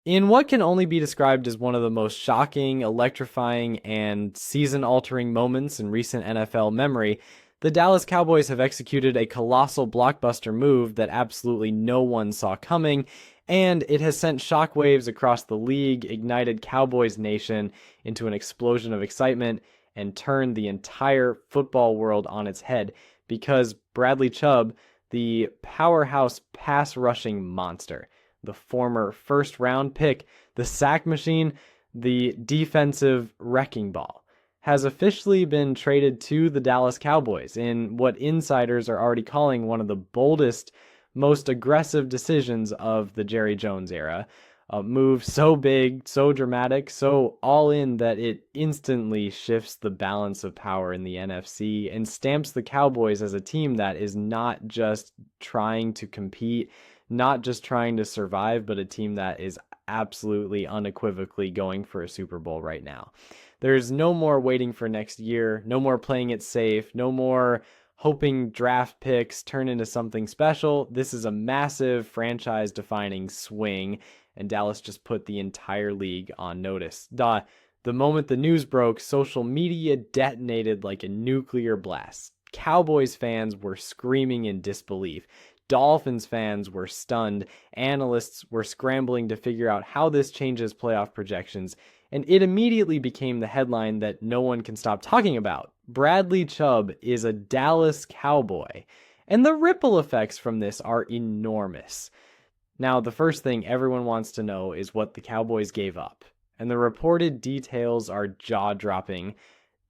In what can only be described as one of the most shocking, electrifying, and season altering moments in recent NFL memory, the Dallas Cowboys have executed a colossal blockbuster move that absolutely no one saw coming, and it has sent shockwaves across the league, ignited Cowboys Nation into an explosion of excitement, and turned the entire football world on its head because Bradley Chubb, the powerhouse pass rushing monster, the former first round pick, the sack machine, the defensive wrecking ball, has officially been traded to the Dallas Cowboys in what insiders are already calling one of the boldest, most aggressive decisions of the Jerry Jones era. A move so big, so dramatic, so all in that it instantly shifts the balance of power in the NFC and stamps the Cowboys as a team that is not just trying to compete, not just trying to survive, but a team that is absolutely unequivocally going for a Super Bowl right now. There's no more waiting for next year, no more playing it safe, no more hoping draft picks turn into something special. This is a massive franchise defining swing, and Dallas just put the entire league on notice. The moment the news broke, social media detonated like a nuclear blast. Cowboys fans were screaming in disbelief. Dolphins fans were stunned. Analysts were scrambling to figure out how this changes playoff projections, and it immediately became the headline that no one can stop talking about. Bradley Chubb is a Dallas Cowboy, and the ripple effects from this are enormous. Now, the first thing everyone wants to know is what the Cowboys gave up, and the reported details are jaw-dropping.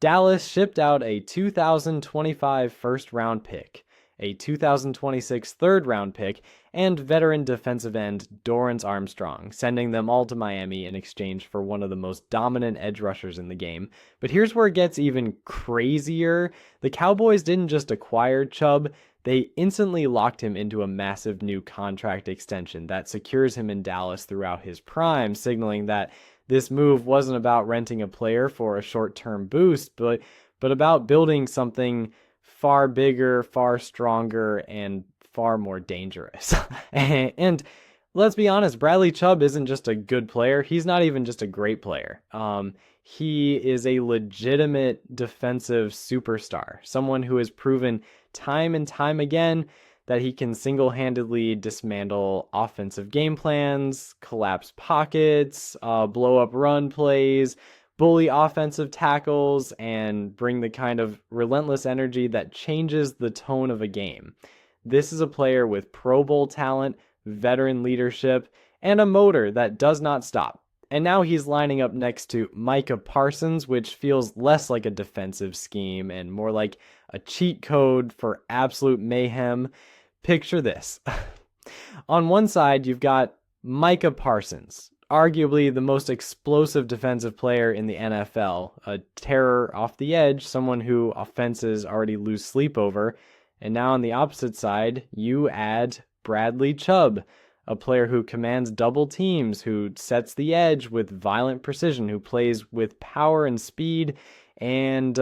Dallas shipped out a 2025 first-round pick, a 2026 third-round pick, and veteran defensive end Dorrance Armstrong, sending them all to Miami in exchange for one of the most dominant edge rushers in the game. But here's where it gets even crazier. The Cowboys didn't just acquire Chubb, they instantly locked him into a massive new contract extension that secures him in Dallas throughout his prime, signaling that this move wasn't about renting a player for a short-term boost, but about building something far bigger, far stronger, and far more dangerous. And let's be honest, Bradley Chubb isn't just a good player. He's not even just a great player. He is a legitimate defensive superstar, someone who has proven time and time again that he can single-handedly dismantle offensive game plans, collapse pockets, blow up run plays, bully offensive tackles, and bring the kind of relentless energy that changes the tone of a game. This is a player with Pro Bowl talent, veteran leadership, and a motor that does not stop. And now he's lining up next to Micah Parsons, which feels less like a defensive scheme and more like a cheat code for absolute mayhem. Picture this. On one side, you've got Micah Parsons, arguably the most explosive defensive player in the NFL, a terror off the edge, someone who offenses already lose sleep over. And now on the opposite side, you add Bradley Chubb, a player who commands double teams, who sets the edge with violent precision, who plays with power and speed and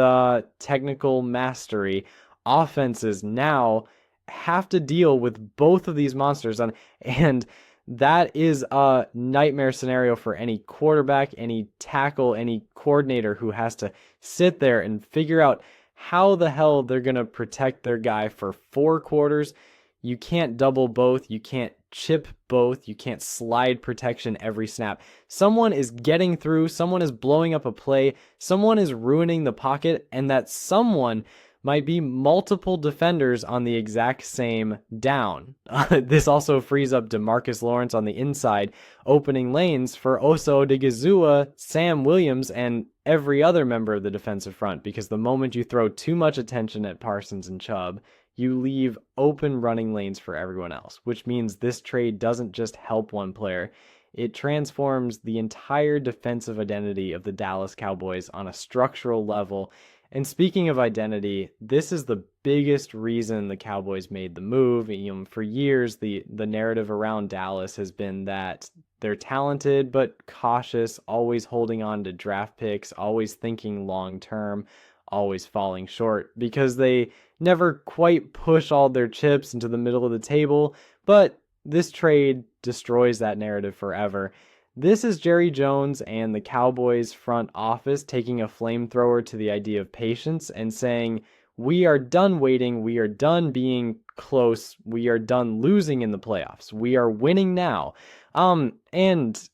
technical mastery. Offenses now have to deal with both of these monsters, and that is a nightmare scenario for any quarterback, any tackle, any coordinator who has to sit there and figure out how the hell they're going to protect their guy for 4 quarters. You can't double both. You can't chip both. You can't slide protection every snap. Someone is getting through. Someone is blowing up a play. Someone is ruining the pocket, and that someone might be multiple defenders on the exact same down. This also frees up DeMarcus Lawrence on the inside, opening lanes for Osa Odigizua, Sam Williams, and every other member of the defensive front, because the moment you throw too much attention at Parsons and Chubb, you leave open running lanes for everyone else, which means this trade doesn't just help one player. It transforms the entire defensive identity of the Dallas Cowboys on a structural level. And speaking of identity, this is the biggest reason the Cowboys made the move. For years, the narrative around Dallas has been that they're talented but cautious, always holding on to draft picks, always thinking long term, always falling short because they never quite push all their chips into the middle of the table. But this trade destroys that narrative forever. This is Jerry Jones and the Cowboys front office taking a flamethrower to the idea of patience and saying, we are done waiting, we are done being close, we are done losing in the playoffs, we are winning now. And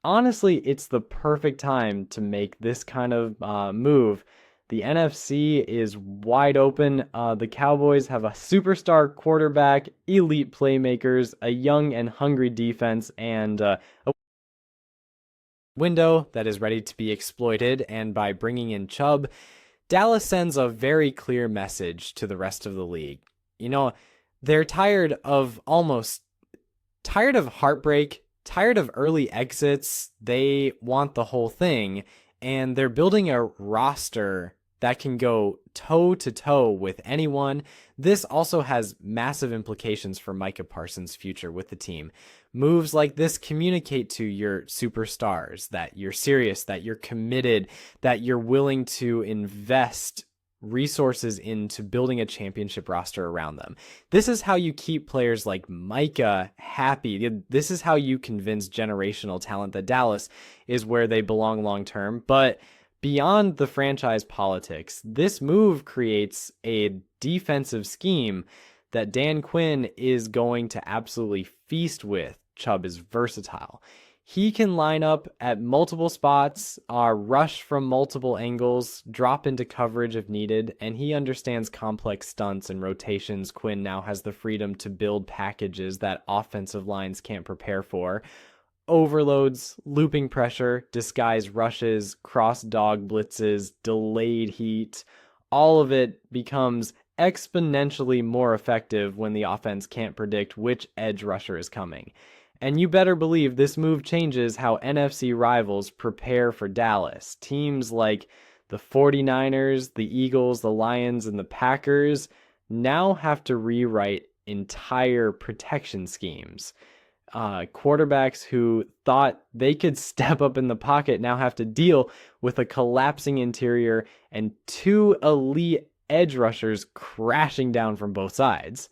honestly, it's the perfect time to make this kind of move. The NFC is wide open. The Cowboys have a superstar quarterback, elite playmakers, a young and hungry defense, and a window that is ready to be exploited. And by bringing in Chubb, Dallas sends a very clear message to the rest of the league. You know, they're tired of heartbreak, tired of early exits. They want the whole thing, and they're building a roster that can go toe to toe with anyone. This also has massive implications for Micah Parsons' future with the team. Moves like this communicate to your superstars that you're serious, that you're committed, that you're willing to invest resources into building a championship roster around them. This is how you keep players like Micah happy. This is how you convince generational talent that Dallas is where they belong long term. But beyond the franchise politics, this move creates a defensive scheme that Dan Quinn is going to absolutely feast with. Chubb is versatile. He can line up at multiple spots, rush from multiple angles, drop into coverage if needed, and he understands complex stunts and rotations. Quinn now has the freedom to build packages that offensive lines can't prepare for. Overloads, looping pressure, disguised rushes, cross dog blitzes, delayed heat, all of it becomes exponentially more effective when the offense can't predict which edge rusher is coming. And you better believe this move changes how NFC rivals prepare for Dallas. Teams like the 49ers, the Eagles, the Lions, and the Packers now have to rewrite entire protection schemes. Quarterbacks who thought they could step up in the pocket now have to deal with a collapsing interior and two elite edge rushers crashing down from both sides.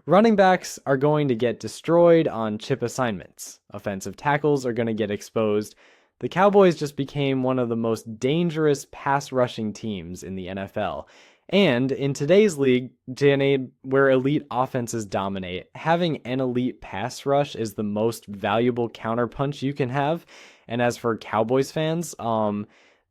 Running backs are going to get destroyed on chip assignments. Offensive tackles are going to get exposed. The Cowboys just became one of the most dangerous pass rushing teams in the NFL. And in today's league, Janaid, where elite offenses dominate, having an elite pass rush is the most valuable counterpunch you can have. And as for Cowboys fans,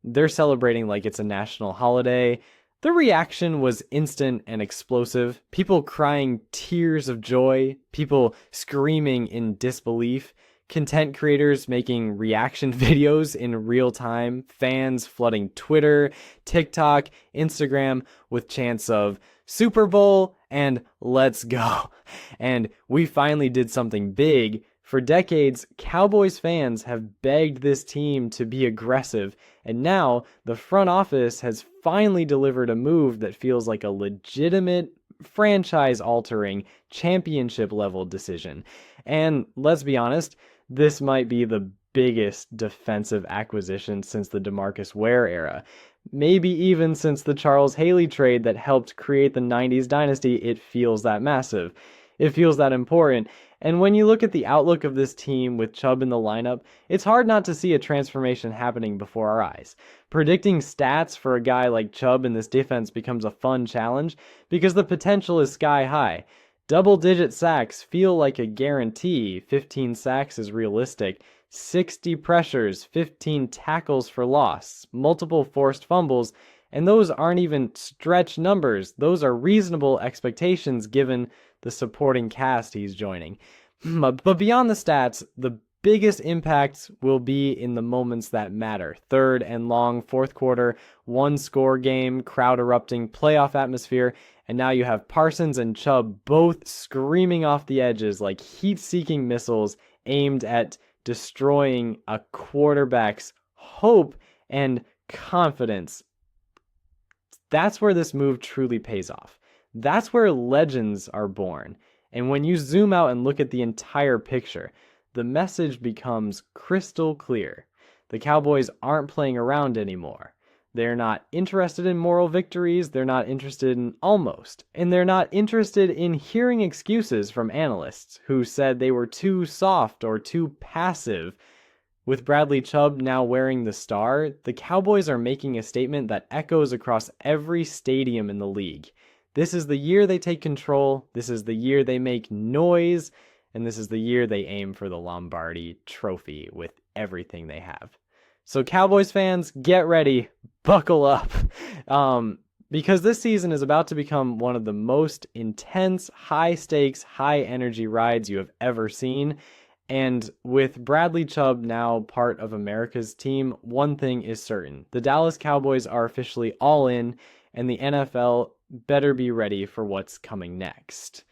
they're celebrating like it's a national holiday. The reaction was instant and explosive. People crying tears of joy, people screaming in disbelief, content creators making reaction videos in real time, fans flooding Twitter, TikTok, Instagram with chants of Super Bowl and let's go. And we finally did something big. For decades, Cowboys fans have begged this team to be aggressive, and now the front office has finally delivered a move that feels like a legitimate, franchise-altering, championship-level decision. And let's be honest, this might be the biggest defensive acquisition since the DeMarcus Ware era. Maybe even since the Charles Haley trade that helped create the 90s dynasty, it feels that massive. It feels that important. And when you look at the outlook of this team with Chubb in the lineup, it's hard not to see a transformation happening before our eyes. Predicting stats for a guy like Chubb in this defense becomes a fun challenge because the potential is sky high. Double-digit sacks feel like a guarantee. 15 sacks is realistic. 60 pressures, 15 tackles for loss, multiple forced fumbles, and those aren't even stretch numbers. Those are reasonable expectations given the supporting cast he's joining. But beyond the stats, the biggest impact will be in the moments that matter. Third and long, fourth quarter, one-score game, crowd erupting, playoff atmosphere, and now you have Parsons and Chubb both screaming off the edges like heat-seeking missiles aimed at destroying a quarterback's hope and confidence. That's where this move truly pays off. That's where legends are born. And when you zoom out and look at the entire picture, the message becomes crystal clear. The Cowboys aren't playing around anymore. They're not interested in moral victories. They're not interested in almost. And they're not interested in hearing excuses from analysts who said they were too soft or too passive. With Bradley Chubb now wearing the star, the Cowboys are making a statement that echoes across every stadium in the league. This is the year they take control, this is the year they make noise, and this is the year they aim for the Lombardi trophy with everything they have. So Cowboys fans, get ready, buckle up, because this season is about to become one of the most intense, high-stakes, high-energy rides you have ever seen. And with Bradley Chubb now part of America's team, one thing is certain. The Dallas Cowboys are officially all in, and the NFL better be ready for what's coming next.